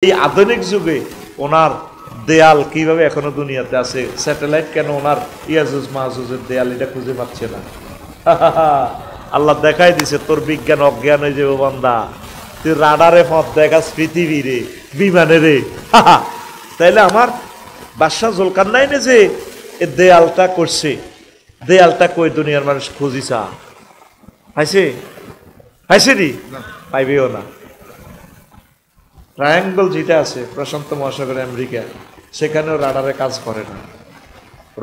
এই আধুনিক যুগে ওনার দেয়াল কিভাবে এখনো দুনিয়াতে আছে, স্যাটেলাইট কেন ওনার ইয়াজুজ মাহজুজের দেয়াল এটা খুঁজে পাচ্ছে না। আল্লাহ দেখাই দিছে তোর বিজ্ঞান অজ্ঞান হয়ে যাবে বান্দা, তুই রাডারে পথ দেখাস পৃথিবী রে, বিমানে রে। তাইলে আমার বাদশাহ জুলকারনাইন যে এ দেয়ালটা করছে, দেয়ালটা কই দুনিয়ার মানুষ খুঁজিছা পাইছে? পাইছে নি? পাইবেও না। ট্রায়াঙ্গল যেটা আছে প্রশান্ত মহাসাগর আমেরিকা, সেখানেও রাডারে কাজ করে না।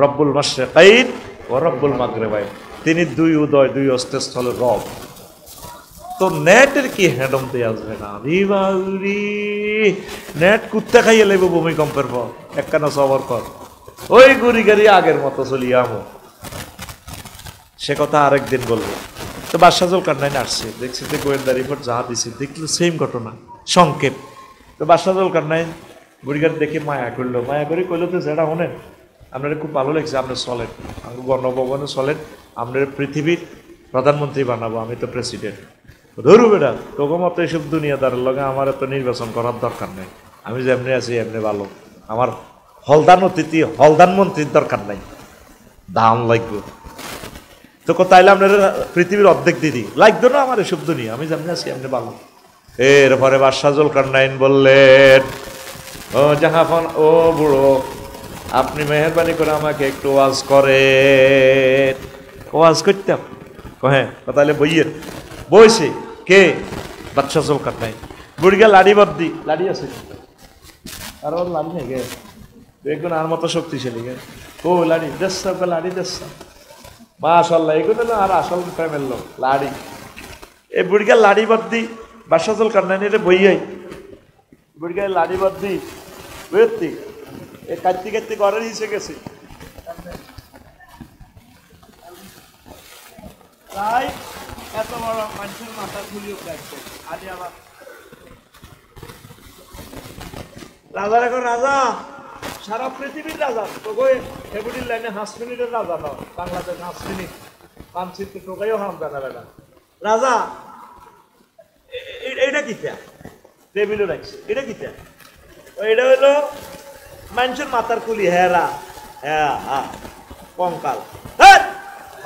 রব্বুল মাশরিকাইন ও রব্বুল মাগরিবাইন, তিনি দুই উদয় দুই অস্তস্থলের রব। তো নেটের কি হ্যাডম দিয়ে আসবে না? নেট কুত্তে খাইয়ে লেবো ভূমিকম্পের পর, একখানা সবর কর, ওই গুড়ি গাড়ি আগের মতো চলি আমো। সে কথা আরেকদিন বলবো। তো বাদশাহ জুলকারনাইন আসছে, দেখছি যে গোয়েন্দা রিপোর্ট যা দিছে দেখলো সেম ঘটনা সংক্ষেপ। তো বাদশাহ জুলকারনাইন বুড়িগাড়ি দেখে মায়া করলো, মায়া করে কইলো তো যেটা শোনেন, আপনার খুব ভালো লাগছে, আপনি চলেন গণভবনে চলেন, আপনার পৃথিবীর প্রধানমন্ত্রী বানাবো, আমি তো প্রেসিডেন্ট। ধরু বেটা তোকে মতো এইসব দুনিয়াদারের লগে আমার এত নির্বাচন করার দরকার নেই, আমি যেমনি আছি এমনি ভালো, আমার হলদান অতিথি হলদান মন্ত্রীর দরকার নাই, দাম লাগবে। তো তাইলে আপনার পৃথিবীর অর্ধেক দিদি লাগতো না আমার এসব দুনিয়া, আমি যেমনি আছি এমনি ভালো। এরপরে বাদশাহ জুলকারনাইন বললেন, ও জাহাফন, ও বুড়ো, আপনি মেহরবানি করে আমাকে একটু ওয়াজ করেন। ওয়াজ করতাম? হ্যাঁ। তাহলে বইয়ের বইছে কে? বাদশাহ জুলকারনাইন। বুড়িগা লাড়ি বদ্দি, লাড়ি আছে আর ওর লাড়ি নেই গে, একজন আর মতো শক্তিশালী গে, ও লাড়ি দেশ লাড়ি দেশ মাশাআল্লাহ, এগুলো না আর আসল প্রেমের লোক লাড়ি। এই বুড়িগা লাড়ি বদ্দি বাদশাহ জুলকারনাইনের বইয়াই, বুড়িগায় লাড়ি বদ্দি বুঝতি এ কাটতে কাটতে ঘরের হিসে গেছে। তাই এত বড় মানুষের মাথা খুলিও কাটছে। আজ আবার রাজার এখন রাজা, সারা পৃথিবীর রাজা। তোকে ফেব্রুয়ারির লাইনে 5 মিনিটের রাজা নয়, বাংলাদেশ 5 মিনিট মানচিত্র টোকাইও হাম দেখা বেটা রাজা। এটা কিটা টেবিলও রাখছে, এটা কিটা? এটা হইলো মানুষের মাথার কুলি, হেরা হ্যাঁ হ্যাঁ কঙ্কাল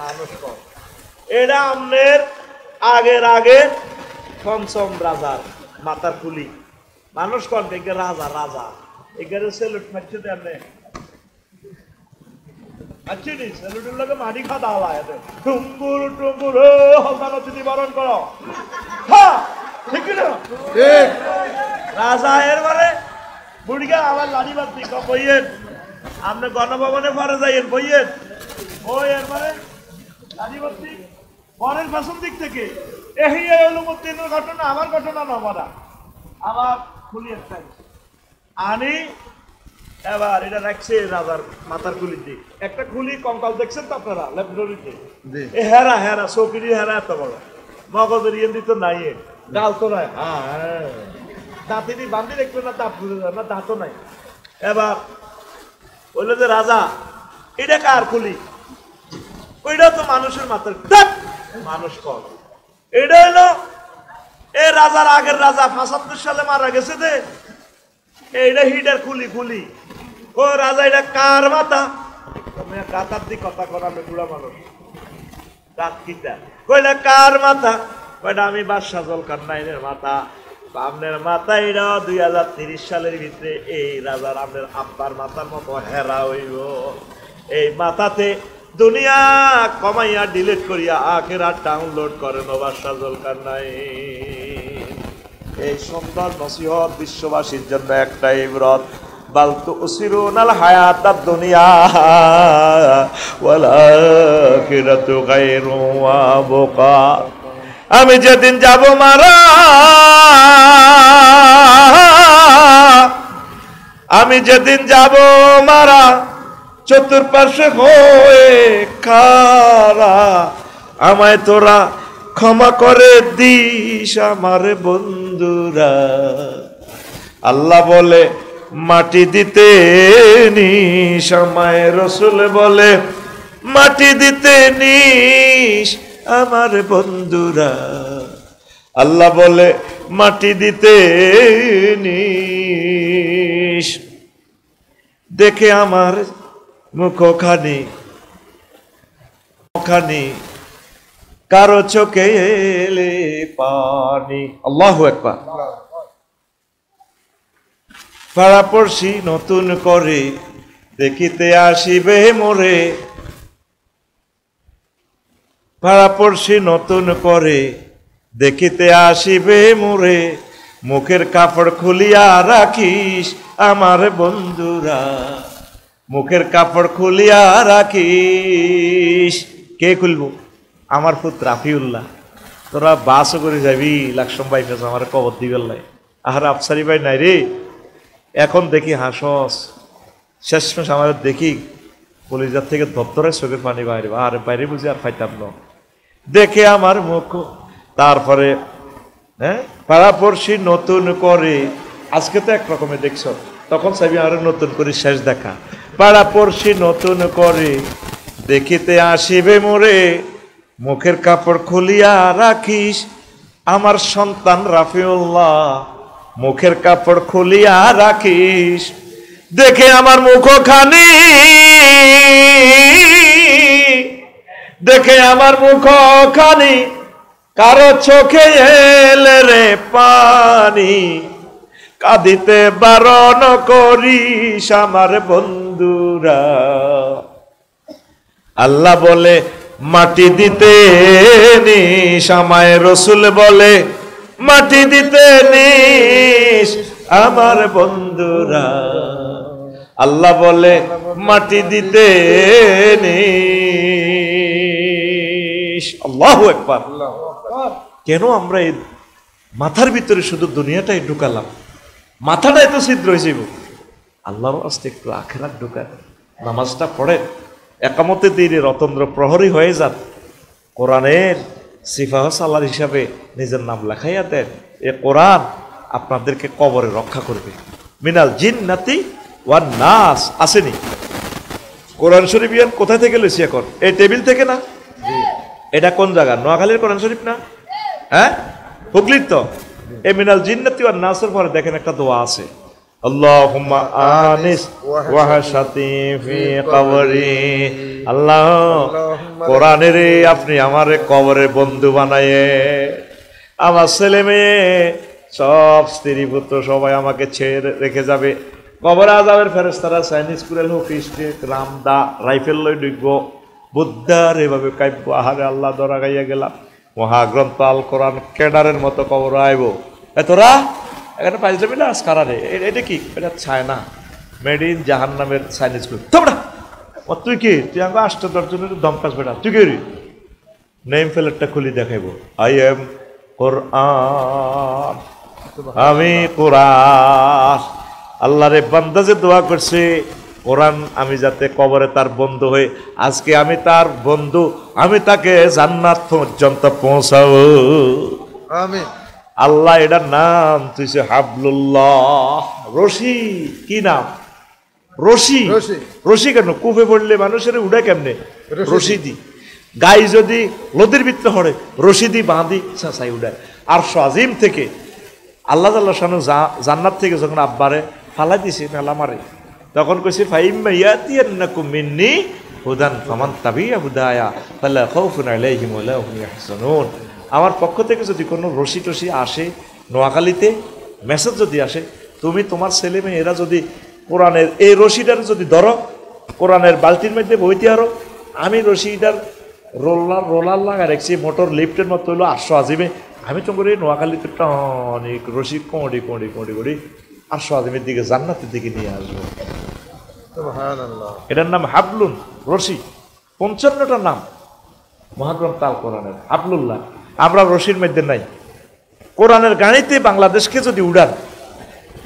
মানুষ কম। এটা আমনের আগের আগে পঞ্চম রাজার মাথার কুলি মানুষ কন, রাজা রাজা এগারে সেলুট মারছে দেনে আচ্ছা নি সেলুটের লগে মাটি খাওয়া দাওয়া লাগে টুম্বুর টুম্বুর হলদান অতিথি বরণ করো। হ্যাঁ ঠিক না? ঠিক। রাজা এরবারে বুড়িগা আবার লাড়ি বাদ দিক বইয়েন, আপনি গণভবনে পরে যাইয়েন বইয়েন, ওই এরবারে লাড়ি বাদ দিক পরের পেছন দিক থেকে এই এলুমুদ্দিনের ঘটনা আমার ঘটনা নবরা আবার খুলি একটা আনি। এবার এটা রাখছে রাজার মাথার খুলির দিক, একটা খুলি কঙ্কাল দেখছেন তো আপনারা ল্যাবরেটরিতে, হেরা হেরা চৌকিরি হেরা এত বড়, মগজের ইয়ে দিত নাই, ডাল তো নাই, হ্যাঁ দাঁতিনি বান্ধি দেখবে না, দাঁত বুঝে যাবে না, দাঁতও নাই। এবার বললো যে রাজা এটা কার খুলি? ওইটা তো মানুষের মাথার, মানুষ কম। এটা হলো এ রাজার আগের রাজা 75 সালে মারা গেছে দে, এইটা হিটার খুলি খুলি। ও রাজা এটা কার মাথা? তুমি কাতার দিক কথা করাবে বুড়া মানুষ, দাঁত কিটা কইলে কার মাথা? কয়টা আমি বাদশাহ জুলকারনাইনের মাথা। আপনার মাথা এটা 2030 সালের ভিতরে এই রাজার আপনার আব্বার মাথার মতো হেরা হইব। এই মাথাতে দুনিয়া কমাইয়া ডিলিট করিয়া আখেরাত ডাউনলোড করেন বাদশাহ জুলকারনাইন। এই সুন্দর নসিহত বিশ্ববাসীর জন্য একটা ইবরত। বাল তুসিরুনাল হায়াতাদ দুনিয়া ওয়াল আখিরাতু গায়রু ওয়া বুকা। আমি যেদিন যাব মারা, আমি যেদিন যাব মারা, চতুর্পার্শ্বে হয়ে খারা, আমায় তোরা ক্ষমা করে দিস আমার বন্ধুরা। আল্লাহ বলে মাটি দিতে নিস, আমায় রসুল বলে মাটি দিতে নিস আমার বন্ধুরা। আল্লাহ বলে মাটি দিতে নিস। দেখে আমার মুখখানি কারো চোখে এলে পানি। আল্লাহু আকবার। পাড়াপড়শি নতুন করে দেখিতে আসিবে মোরে, পাড়াপড়শি নতুন করে দেখিতে আসিবে মোরে, মুখের কাপড় খুলিয়া রাখিস আমার বন্ধুরা, মুখের কাপড় খুলিয়া রাখিস। কে খুলবো? আমার পুত্র রাফিউল্লাহ। তোরা বাসও করে যাবি লাকসম বাইপাস আমার কবর দিবেল লাই। আহার আফসারি ভাই নাই রে, এখন দেখি হাসস, শেষমেশ আমার দেখি কলিজার থেকে দপ্তরের চোখের পানি বাইরে, আর বাইরে বুঝি আর পাইতাম না। দেখে আমার মুখ, তারপরে পাড়াপড়শি নতুন করে, আজকে তো এক রকমের দেখছ, তখন চাইবি আর নতুন করে শেষ দেখা। পাড়াপড়শি নতুন করে দেখিতে আসিবে মোরে, মুখের কাপড় খুলিয়া রাখিস আমার সন্তান রাফিউল্লাহ, মুখের কাপড় খুলিয়া রাখিস। দেখে আমার মুখখানি, দেখে আমার মুখখানি কারো চোখে এলে রে পানি, কাঁদিতে বারণ করিস আমার বন্ধুরা। আল্লাহ বলে মাটি দিতে নিস, আমায় রসুল বলে মাটি দিতে নিস আমার বন্ধুরা। আল্লাহ বলে মাটি দিতে নিস। আল্লাহু আকবার। কেন আমরা এই মাথার ভিতরে শুধু দুনিয়াটাই ঢুকালাম? মাথাটাই তো ছিদ্র হয়েছিল। আল্লাহর আস্তে একটু আখেরাত ঢুকান, নামাজটা পড়েন, একামতে দিনে রতন্দ্র প্রহরী হয়ে যান, কোরআনের সিফাহ সালার হিসাবে নিজের নাম লেখাইয়া দেন। এ কোরআন আপনাদেরকে কবরে রক্ষা করবে। মিনাল জিন্নাতি ওয়ান নাস আসেনি? কোরআন শরীফ ইয়ান কোথায় থেকে লইছি এখন? এই টেবিল থেকে না? এটা কোন জায়গা? নোয়াখালীর কোরআন শরীফ না? হ্যাঁ, হুগলির তো। এই মিনাল জিন্নাতি ওয়ান নাসের পরে দেখেন একটা দোয়া আছে, আল্লাহুম্মা আনিস ওয়াহশাতি ফি কবরি। আল্লাহ কোরআনের আপনি আমারে কবরে বন্ধু বানায়ে, আমার ছেলে মেয়ে সব স্ত্রী পুত্র সবাই আমাকে ছেড়ে রেখে যাবে। কবরে আযাবের ফেরেশতারা চাইনিজ কুরেল হোক, স্টেক রামদা রাইফেল লই ঢুকব, বুদ্ধার এভাবে কাব্য। আহারে আল্লাহ ধরা গাইয়া গেলাম, মহাগ্রন্থ আল কোরআন কেডারের মতো কবর আইব। তোরা এখানে পাইস যাবি না আজকারারে, এটা কি? এটা চায়না, মেড ইন জাহান্নামের চাইনিজ কুল। তোমরা তুই কি? তুই আমাকে ৮-১০ জনের দমকাস বেটা, তুই কি? নেম প্লেটটা খুলি দেখাইব, আই এম কোরআন, আমি কোরআন। আল্লাহরে বান্দা যে দোয়া করছে কোরআন আমি যাতে কবরে তার বন্ধু হয়ে, আজকে আমি তার বন্ধু, আমি তাকে জান্নাত পর্যন্ত পৌঁছাবো। আমিন। আল্লাহ এটার নাম তুইছে হাবলুল্লাহ, রশি। কি নাম? রশি। রশি কেন? কুফে পড়লে মানুষের উড়ে কেমনে? রশি দি। গাই যদি নদীর ভিতরে হরে, রশি দি বাঁধি চাচাই উড়ায়। আর আজিম থেকে আল্লাহ তাআলা শানু জান্নাত থেকে যখন আব্বারে ফালাই দিছে মেলা মারে, তখন কইছে ফাইম্মা ইয়াতিয়ান্নাকুম মিন্নি হুদান ফামান তাবিয়া হুদায়া ফালা খাউফুন আলাইহিম ওয়া লা হুম ইয়াহজানুন। আমার পক্ষ থেকে যদি কোনো রশি টসি আসে, নোয়াখালীতে মেসেজ যদি আসে, তুমি তোমার ছেলে মেয়ে এরা যদি কোরআনের এই রশিটার যদি ধরো, কোরআনের বালতির মধ্যে বইতে আরো, আমি রশিটার রোলার লাগা রাখছি, মোটর লিফটের মতো হইলো ৮০০ আজিমে, আমি তো করে নোয়াখালীতে অনেক রশি কোঁড়ি কোঁড়ি কোঁড়ি কোঁড়ি ৮০০ আজিমের দিকে জান্নাতের দিকে নিয়ে আসবো। এটার নাম হাবলুন, রশি। ৫৫টা নাম মহাগ্রন্থ আল কোরআনের হাবলুল্লাহ। আমরা রশির মধ্যে নাই। কোরআনের গাড়িতে বাংলাদেশকে যদি উড়ান,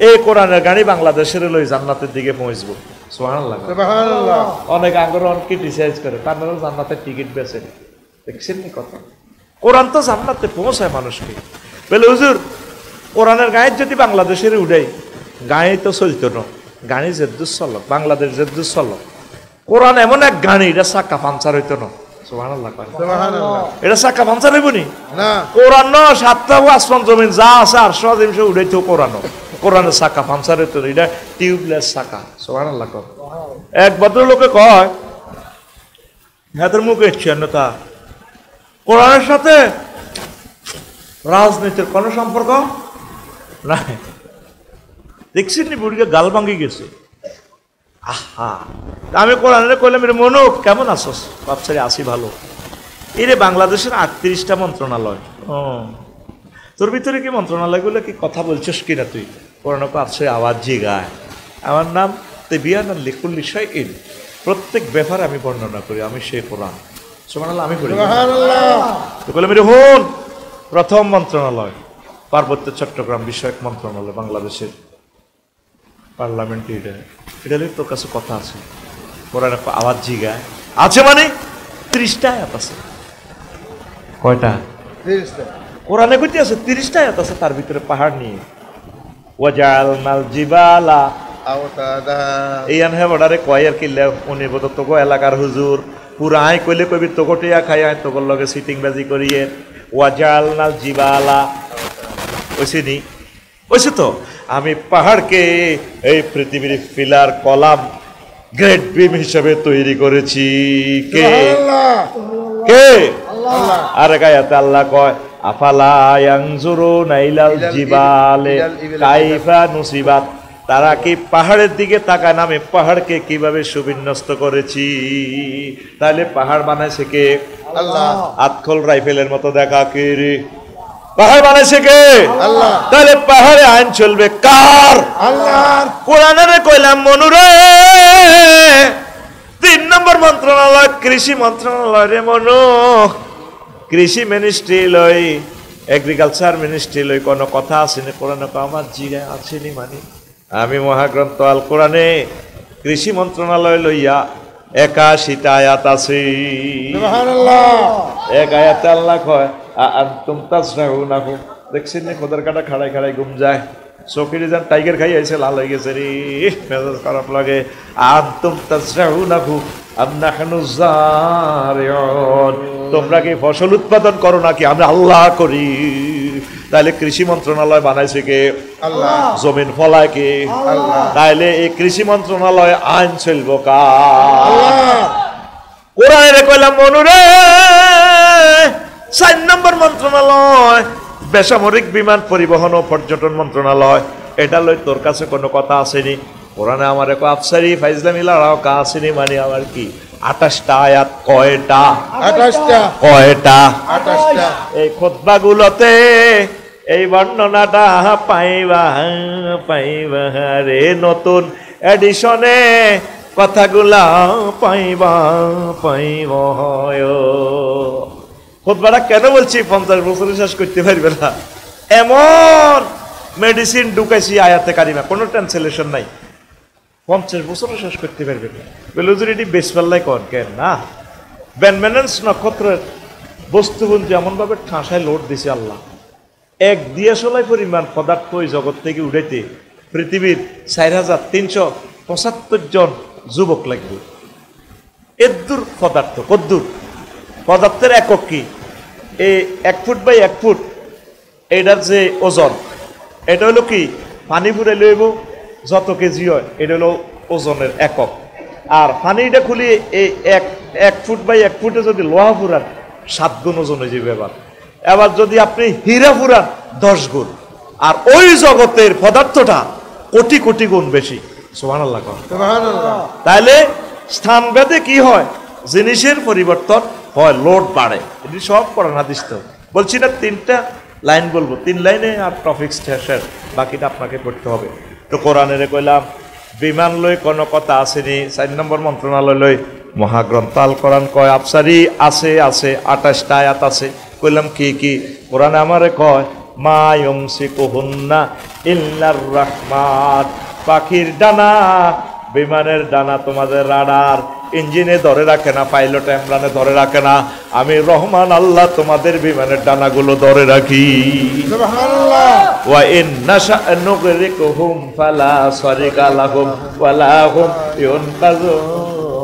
এই কোরআনের গাড়ি বাংলাদেশের লই জান্নাতের দিকে পৌঁছবো। সুবহানাল্লাহ, সুবহানাল্লাহ। অনেক আগ্রহ ক্রিটিসাইজ করে, তারপরেও জান্নাতের টিকিট বেচে। দেখছেন নি কথা? কোরআন তো জান্নাতে পৌঁছায় মানুষকে। বলে হুজুর কোরআনের গাড়ি যদি বাংলাদেশের উড়াই, গাড়ি তো চলতো না, গাড়ি জেদ্দুর চলক, বাংলাদেশ জেদ্দুর চলক। কোরআন এমন এক গাড়ি, এটা চাক্কা পাঞ্চার হইতো না। সুবহানাল্লাহ কয় না? সুবহানাল্লাহ। এটা চাকা পাঞ্চার হইব নি? না। কোরআন ন সাতটা আসমান জমিন যা আছে আর সে উড়াইতো কোরআন, কোরআনের চাকা পাঞ্চার হইতো না, এটা টিউবলেস চাকা। সুবহানাল্লাহ কয়। এক ভদ্রলোকে কয় হাতের মুখে তা কোরআনের সাথে রাজনীতির কোনো সম্পর্ক নাই। দেখছেন নি বুড়িকে গাল ভাঙ্গি গেছে। আহা, আমি কোরআনে কইলাম রে মনু কেমন আছোস? বাপসারি আসি ভালো। এরে বাংলাদেশের 38টা মন্ত্রণালয়, তোর ভিতরে কি মন্ত্রণালয়গুলো কি কথা বলছিস কিনা তুই? কোরআনে আছে আওয়াজ জিগায় আমার নাম তেবিয়ান লিকুল শাইইন, প্রত্যেক ব্যাপারে আমি বর্ণনা করি, আমি সেই কোরআন। সুবহানাল্লাহ, আমি করি। তো কইলাম রে হন, প্রথম মন্ত্রণালয় পার্বত্য চট্টগ্রাম বিষয়ক মন্ত্রণালয় বাংলাদেশের পার্লামেন্ট। এটা তোর কাছে কথা আছে? কোরআনে আওয়াজ জিগায় আছে মানে 30টা আয়াত আছে। কয়টা? 30টা। কোরআনে কইতে আছে 30টা আয়াত আছে, তার ভিতরে পাহাড় নিয়ে। ওয়াজালনাল জিবালা আওতাদা। এই আনহে বর্ডারে কয় আর কিল্লে উনি বোধ তোগো এলাকার হুজুর পুরা আই কইলে কবি তোগটিয়া খাই আয় তোগর লগে সিটিং বাজি করিয়ে। ওয়াজালনাল জিবালা ওইসে নি, ওইসে তো আমি পাহাড়কে এই পৃথিবীর পিলার কলাম গ্রেট বিম হিসেবে তৈরি করেছি। কে কে? আরে গায়াতে আল্লাহ কয় আফালা ইয়ানজুরুনা ইলাল জিবালে কাইফা নুসিবাত, তারা কি পাহাড়ের দিকে তাকায় না আমি পাহাড়কে কিভাবে সুবিন্যস্ত করেছি? তাহলে পাহাড় বানাইছে কে? আল্লাহ। আতখল রাইফেলের মতো দেখা কে রে? পাহাড় বানাইছে কে? আল্লাহ। তাহলে পাহাড়ে আইন চলবে কার? আল্লাহর। কোরআনে কইলাম মনুরে 3 নম্বর মন্ত্রণালয় কৃষি মন্ত্রণালয় রে মনু। কৃষি মিনিস্ট্রি লই, এগ্রিকালচার মিনিস্ট্রি লই কোনো কথা আছে না? কোরআনে আমার জিগায় আছে নি মানে আমি মহাগ্রন্থ আল কোরআনে কৃষি মন্ত্রণালয় লইয়া 81টা আয়াত আছে। সুবহানাল্লাহ। এক আয়াতে আল্লাহ কয় আনতুম তাসরাউনাহু, দেখছেন না খোদার কাটা খাড়াই খাড়াই ঘুম যায়, চৌকিরে যান টাইগার খাই আইছে, লাল হয়ে গেছে রে, মেজাজ খারাপ লাগে। আনতুম তাসরাউনাহু আম নাহনু যারিউন, তোমরা কি ফসল উৎপাদন করো নাকি আমরা আল্লাহ করি? তাহলে কৃষি মন্ত্রণালয় বানাইছে কে? আল্লাহ। জমিন ফলায় কে? আল্লাহ। তাইলে এই কৃষি মন্ত্রণালয় আইন চলব কার? কোরআনে কইলাম মনুরে 4 নম্বর মন্ত্রণালয় বেসামরিক বিমান পরিবহন ও পর্যটন মন্ত্রণালয়, এটা লই তোর কাছে কোনো কথা আসেনি? কোরআনে আমার এক আফসারি ফাইজলামি লড়াও কা আসেনি মানে আমার কি 28টা আয়াত। কয়টা? 28টা। কয়টা? 28টা। এই খুতবাগুলোতে এই বর্ণনাটা পাইবা পাইবা রে, নতুন এডিশনে কথাগুলা পাইবা পাইবা। খুতবাটা কেন বলছি 50 বছরে শেষ করতে পারবে না এমন মেডিসিন ঢুকাইছি আয়াতে কারিমা, কোনো ট্রান্সলেশন নাই, 50 বছরে শেষ করতে পারবে না। বেলুজুরিটি বেসপাল্লাই কন কেন না? ব্যানম্যানেন্স নক্ষত্রের বস্তুবন্ধু এমনভাবে ঠাঁসায় লোড দিছে আল্লাহ, 1 দিয়াশলাই পরিমাণ পদার্থ ওই জগৎ থেকে উঠাইতে পৃথিবীর 4375 জন যুবক লাগবে। এদ্দুর পদার্থ, কদ্দুর পদার্থের একক কি? এই 1 ফুট বাই 1 ফুট এটার যে ওজন, এটা হলো কি পানি ফুরে লইব যত কেজি হয়, এটা হলো ওজনের একক। আর পানিটা খুলি এই 1 ফুট বাই 1 ফুটে যদি লোহা ফুরান 7 গুণ ওজন হয়ে যাবে। এবার যদি আপনি হীরা ফুরান 10 গুণ, আর ওই জগতের পদার্থটা কোটি কোটি গুণ বেশি। সুবহানাল্লাহ। সুবহানাল্লাহ। তাহলে স্থানভেদে কি হয়? জিনিসের পরিবর্তন হয়, লোড বাড়ে। এটি সব কোরআন হাদিস। তো বলছি না 3টা লাইন বলবো, 3 লাইনে আর টপিক শেষ, বাকিটা আপনাকে পড়তে হবে। তো কোরআনের কইলাম বিমান লই কোনো কথা আসেনি। 4 নম্বর মন্ত্রণালয় লই মহাগ্রন্থ আল কোরআন কয় আফসারি আছে, আছে 28টা আয়াত আছে। কইলাম কি কি? কোরআনে আমারে কয় মা ইউমসিকুহুন্না ইল্লার রাহমান, পাখির ডানা, বিমানের ডানা তোমাদের রাডার ইঞ্জিনে ধরে রাখে না, পাইলট এমরানে ধরে রাখে না, আমি রহমান আল্লাহ তোমাদের বিমানের ডানাগুলো ধরে রাখি। সুবহানাল্লাহ। ওয়া ইন নাশা নুগরিকুহুম ফালা সারিকা লাহুম ওয়ালা হুম ইউনকাযুন।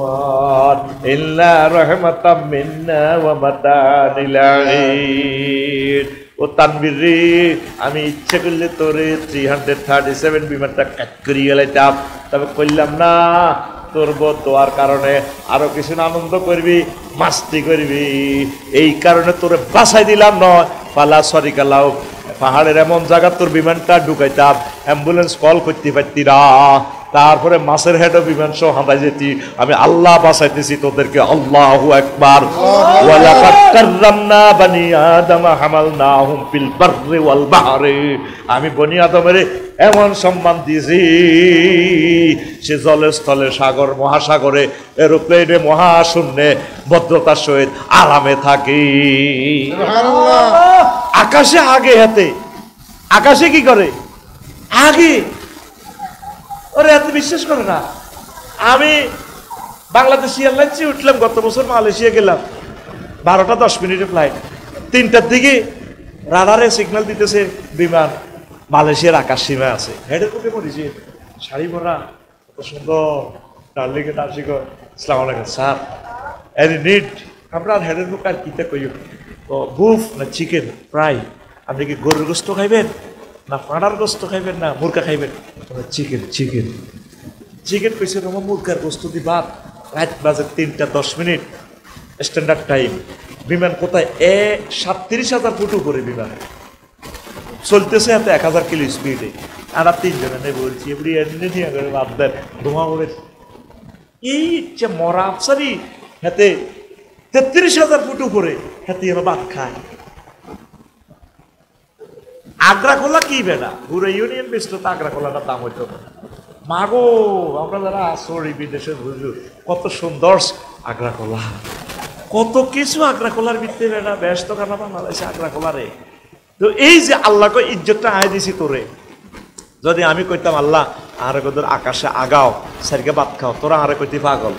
ইল্লা রাহমাতাম মিন্না ওয়া মাতা'আন ইলা ঈদ। ও তানবীর রে, আমি ইচ্ছে করলে তোরে 337 বিমানটা কাট করিয়ে গেলাইতাম, তবে কইলাম না। তোর দোয়ার কারণে আরো কিছু আনন্দ করবি, মাস্তি করবি, এই কারণে তোরে বাঁচাই দিলাম নয়। পালা সরি কালাও, পাহাড়ের এমন জায়গা তোর বিমানটা ঢুকাইতাম, অ্যাম্বুলেন্স কল করতে পারতি না, তারপরে মাছের হেডও বিমান সহ হাঁটাই যেতি। আমি আল্লাহ বাঁচাইতেছি তোদেরকে। আল্লাহু আকবার। ওয়ালাকাদ কাররামনা বানি আদম হামালনাহুম ফিল বাররি ওয়াল বাহরি। আমি বনি আদমের এমন সম্মান দিয়েছি, সে জলে স্থলে সাগর মহাসাগরে এরোপ্লেনে মহাশূন্যে ভদ্রতার সহিত আরামে থাকি। সুবহানাল্লাহ। আকাশে আগে হাতে, আকাশে কি করে আগে, ওরে এত বিশ্বাস করে না। আমি বাংলাদেশ এয়ারলাইন্সে উঠলাম গত বছর, মালয়েশিয়া গেলাম, 12টা 10 মিনিটের ফ্লাইট। 3টার দিকে রাডারে সিগন্যাল দিতেছে বিমান মালয়েশিয়ার আকাশ সীমা আছে। হেডের মুখে মরিছে, শাড়ি পরা, কত সুন্দর, ডার্লিং নার্সিং। আসসালামু আলাইকুম স্যার, এনি নিড? আপনার হেডের মুখ আর কিতা কইও, তো বুফ না চিকেন ফ্রাই? আপনি কি গরুর গোস্ত খাইবেন না পাড়ার গোস্ত খাইবেন না মুরগা খাইবেন? চিকেন চিকেন চিকেন কইছে, আমার মুরগার গোস্ত দি ভাত। রাত বাজে 3টা 10 মিনিট, স্ট্যান্ডার্ড টাইম। বিমান কোথায়? 37,000 ফুট উপরে বিমান চলতেছে, এত 1000 কিলো স্পিডে। আমরা 3 জনে বলছি এবারে এমনি নিয়ে করে বাদ দেন, ধোঁয়া উড়ে। এই যে মরা আফসারি হাতে 33,000 ফুট উপরে, হাতে এরা ভাত খায়। আগ্রা খোলা কি বেড়া, পুরো ইউনিয়ন বেসলো তো আগ্রা খোলাটা দাম হইতো না। মাগো, আমরা যারা আসরি বিদেশের হুজুর, কত সুন্দর আগ্রা খোলা, কত কিছু আগ্রা খোলার ভিত্তি বেড়া, ব্যস্ত খানা বাংলাদেশে আগ্রা খোলারে। তো এই যে আল্লাহকে ইজ্জতটা আয় দিছি তোরে, যদি আমি কইতাম আল্লাহ আরে কত আকাশে আগাও সারিকে ভাত খাও, তোরা আরে কইতে পাগল।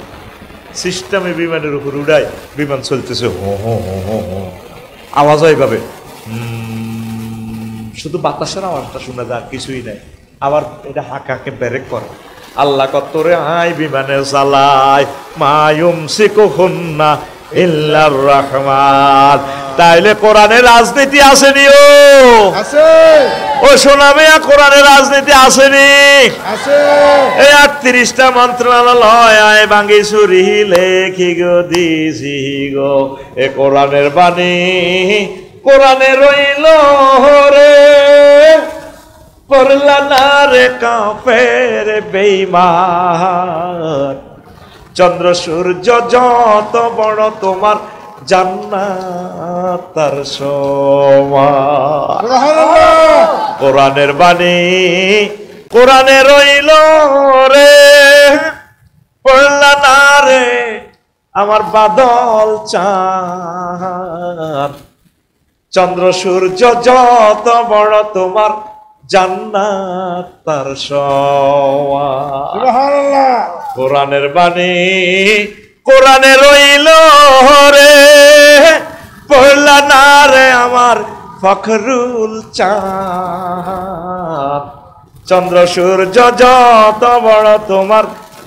সিস্টেমে বিমানের উপর উড়াই, বিমান চলতেছে হো হো হো হো হো, আওয়াজ হয় এইভাবে, শুধু বাতাসের আওয়াজটা শোনা যায়, কিছুই নাই। আবার এটা হাঁকাকে ব্রেক করে। আল্লাহ কতরে আয় বিমানে চালায়, মায়ুম সিকুহুন্না ইল্লার রহমান। তাইলে কোরআনের রাজনীতি আসেনি? ও আছে, ও সোনামিয়া, কোরআনের রাজনীতি আসেনি? আছে। এই 38টা মন্ত্রণালয় আয় ভাঙ্গি চুরি লেখি গো দিছি গো, এ কোরআনের বাণী কোরআনে রইল রে, পড়লা না রে কাফের বেঈমান। চন্দ্র সূর্য যত বড় তোমার জান্নাত তার সমান। সুবহানাল্লাহ। কোরআনের বাণী কোরআনে রইল রে, পড়লা না রে আমার বাদল চাঁদ। চন্দ্র সূর্য যত বড় তোমার জান্নাত তার সমান। সুবহানাল্লাহ। কোরআনের বাণী কোরআনে রইল রে, পড়লা না রে আমার ফখরুল চাঁদ। চন্দ্র সূর্য যত বড় তোমার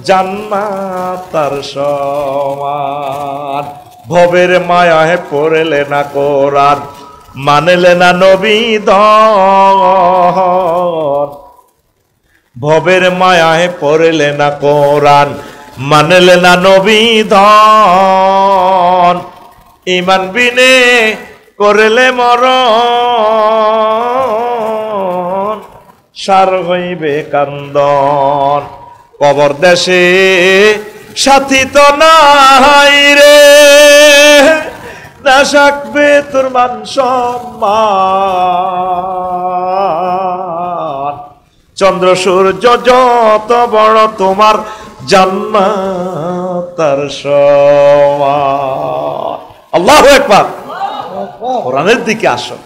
জান্নাত তার সমান। ভবের মায়ায় পড়লে না কোরআন, মানলে না নবী দন। ভবের মায়ায় পড়লে না কোরআন, মানলে না নবী দন। ইমান বিনে করলে মরণ, সার হইবে কান্দন। কবর দেশে সাথী তো নাই রে, না থাকবে তোর মান সম্মান। চন্দ্র সূর্য যত বড় তোমার জান্নাত তার সমান। আল্লাহু আকবার। কোরআনের দিকে আসো,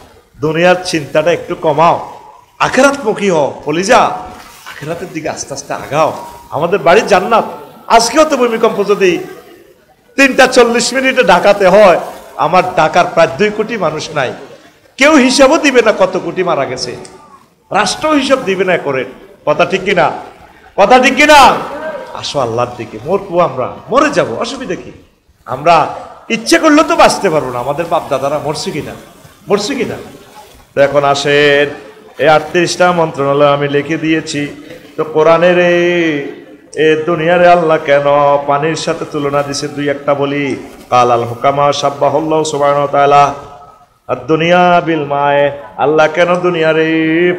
দুনিয়ার চিন্তাটা একটু কমাও, আখিরাত মুখী হও, কলিজা আখিরাতের দিকে আস্তে আস্তে আগাও। আমাদের বাড়ির জান্নাত। আজকেও তো ভূমিকম্প যদি 3:40 মিনিটে ঢাকাতে হয়, আমার ঢাকার প্রায় 2 কোটি মানুষ নাই, কেউ হিসাবও দিবে না কত কোটি মারা গেছে, রাষ্ট্র হিসাব দিবে না করে। কথা ঠিক কিনা? কথা ঠিক কিনা? আসো আল্লাহর দিকে। মরবো, আমরা মরে যাব, অসুবিধা কি? আমরা ইচ্ছে করলে তো বাঁচতে পারবো না, আমাদের বাপ দাদারা মরছে কিনা, মরছে কিনা। তো এখন আসেন, এই 38টা মন্ত্রণালয় আমি লিখে দিয়েছি। তো কোরআনের এই দুনিয়ারে আল্লাহ কেন পানির সাথে তুলনা দিছে, দুই একটা বলি। কাল আল হুকামা সাব্বাহুল্লাহ সুবহানাহু ওয়া তাআলা আর দুনিয়া বিল মায়ে, আল্লাহ কেন দুনিয়ারে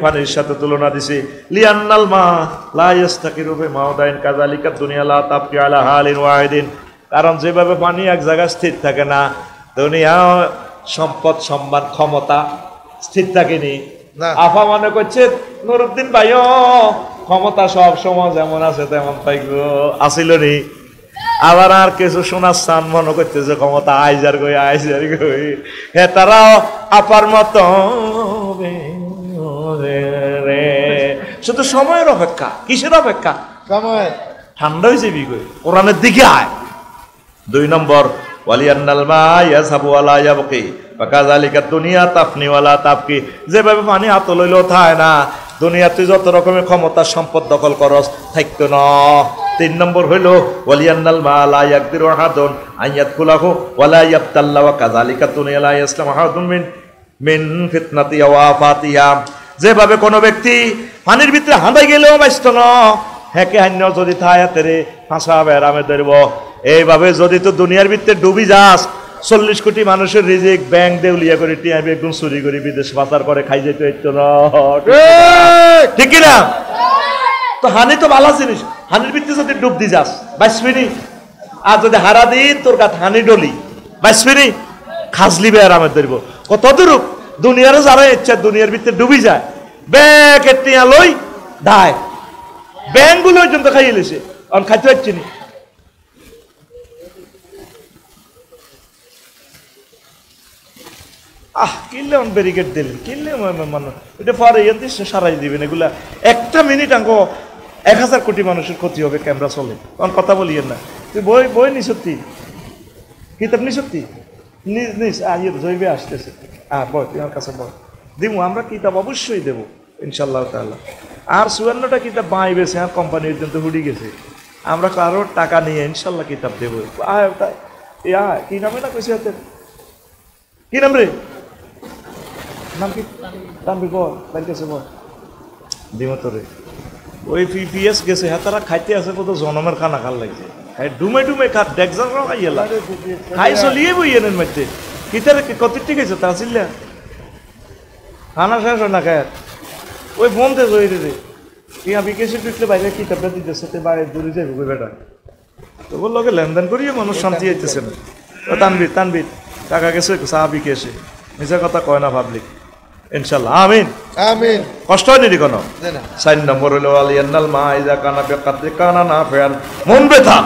পানির সাথে তুলনা দিছে? লিআন্নাল মা লা ইস্তাকিরু বিমাউদাইন কাযালিকা দুনিয়া লা তাবকি আলা হালিন ওয়াহিদিন। কারণ যেভাবে পানি এক জায়গায় স্থির থাকে না, দুনিয়া সম্পদ সম্মান ক্ষমতা স্থির থাকেনি। আফা মনে করছে নুরুদ্দিন ভাইও ক্ষমতা সব সময় যেমন আছে তেমন পাইগো আসিল নি। আবার আর কিছু শোনার স্থান মনে করতেছে ক্ষমতা আইজার গই আইজার গই। হ্যাঁ, তারাও আপার মতো শুধু সময়ের অপেক্ষা। কিসের অপেক্ষা? সময়। ঠান্ডা হয়ে যাবি গই, কোরআনের দিকে আয়। 2 নম্বর, ওয়ালিয়ান্নাল মা ইয়াযহাবু ওয়ালা ইয়াবকি ওয়াকাযালিকা দুনিয়া তাফনি ওয়ালা তাবকি। যেভাবে পানি হাত লইলেও থায় না, দুনিয়াতে যত রকমের ক্ষমতা সম্পদ দখল করস থাকতো না। 3 নম্বর হইল ওয়ালিয়ান্নাল মা লা ইয়াকদিরু আহাদুন আন ইয়াদখুলাহু ওয়ালা ইয়াবতাল্লা ওয়াকাযালিকা দুনিয়া লা ইয়াসলামু আহাদুন মিন ফিতনাতি ওয়া আফাতিহা। যেভাবে কোনো ব্যক্তি পানির ভিতরে হাঁদাই গেলেও বাঁচত না, হেঁকে হান্য যদি থায় তেরে ফাঁসা বেড়ামে ধরব। এইভাবে যদি তো দুনিয়ার ভিতরে ডুবি যাস, 40 কোটি মানুষের রিজিক ব্যাংক দেউলিয়া করে টিয়া বেগুন চুরি করে বিদেশ পাচার করে খাই যেতে হইতো না, ঠিক কিনা? তো হানি তো ভালো জিনিস, হানির ভিতরে যদি ডুব দি যাস বাঁচবি। আর যদি হারা দিন তোর কাছে হানি ডলি বাঁচবি, খাজলি বেড়ামে ধরব। কত দূর দুনিয়ারও যারা ইচ্ছা দুনিয়ার ভিতরে ডুবি যায়, ব্যাগ টিয়া লই দায় ব্যাংকগুলো পর্যন্ত খাইয়ে লেছে, অন খাইতে পারছি নি। কিনলে অন ব্যারিকেড দিলেন, কিনলে মানুষ এটা পরে সারাই দিবেন। এগুলা একটা মিনিট আঙ্ক 1000 কোটি মানুষের ক্ষতি হবে, ক্যামেরা চলে। অন কথা বলিয়েন না। তুই বই বই নি সত্যি, কিতাব নি সত্যি নিস আইয়ে জৈবে আসতেছে। বয় তুই আমার কাছে বয়, দিব আমরা কিতাব অবশ্যই দেবো ইনশাল্লাহ তাআলা। আর 54টা কিতাব বাঁই বেছে, আর কোম্পানি পর্যন্ত হুড়ি গেছে। আমরা কারোর টাকা নিয়ে ইনশাল্লাহ কিতাব দেবো। কি নামে না কইছে হাতে, কি নাম রে? নাম কি? তানবি বল, তার কাছে বল দিব তোরে। ওই পিএস গেছে, হ্যাঁ তারা খাইতে আছে কত জনমের খানা খাল লাগছে, খাই ডুমে ডুমে খা ডেকজার খাইয়েলা খাই চলিয়ে বই এনের মধ্যে কিতারে কত ঠিক আছে তা ছিল খানা শেষ হয় না খায়। ওই ফোন থেকে জয় রে তুই আমি কেসে টুকলে বাইরে কিতাবটা দিতেছে, তে বাইরে দূরে যাবো কই বেটা। তো বললো ওকে লেনদেন করিয়ে মানুষ শান্তি হইতেছে না। ও তানবির তানবির টাকা গেছে সাহাবি কেসে, নিজের কথা কয় না পাবলিক ইনশাল্লাহ। আমিন আমিন। কষ্ট হয়নি রে কোনো? 4 নম্বর হলো আলিয়ান্নাল মা ইজা কানা বিকাদ্রি কানা নাফিয়ান মুনবিতা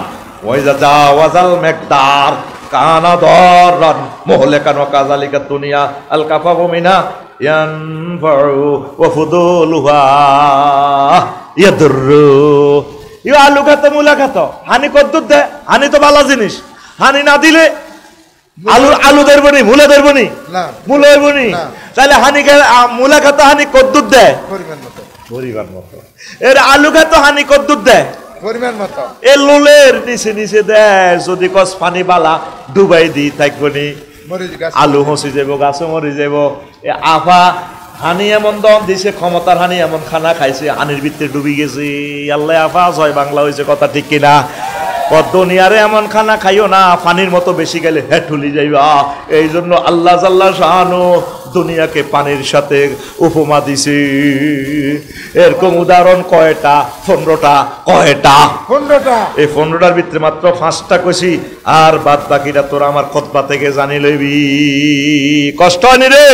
ওয়া ইজা জাওয়াজাল মিকদার কানা দাররান মুহলিকান ওয়া কাযালিকা দুনিয়া আল কাফাফু মিনা ইয়ানফাউ ওয়া ফুদুলুহা ইয়াদুররু। ইউ আলু খাতো মুলা খাতো হানি কদ্দুর দে, হানি তো ভালো জিনিস। হানি না দিলে আলু আলু ধরবো নি, মূলা ধরবো নি, মূলা ধরবো নি। তাহলে হানি মূলা খাতো হানি কদ্দুর দেয় পরিমাণ মতো। এর আলু খাতো হানি কদ্দুর দেয় পরিমাণ মতো। এ লুলের নিচে নিচে দেয়, যদি কস পানি বালা ডুবাই দি থাকবো নি, আলু হসি যাব, গাছও মরি যাব। এ আফা হানি এমন দম দিছে, ক্ষমতার হানি এমন খানা খাইছে, হানির ভিতরে ডুবি গেছে। আল্লাহ আফা জয় বাংলা হয়েছে, কথা ঠিক কিনা? দুনিয়ারে এমন খানা খাইও না পানির মতো বেশি গেলে হেঁটুলি যাইবা। এই জন্য আল্লাহ জাল্লা শাহানু দুনিয়াকে পানির সাথে উপমা দিছে। এরকম উদাহরণ কয়টা? 15টা। কয়টা? 15টা। এই 15টার ভিতরে মাত্র 5টা কইছি, আর বাদ বাকিটা তোরা আমার খুতবা থেকে জানি লইবি। কষ্ট হয়নি রে?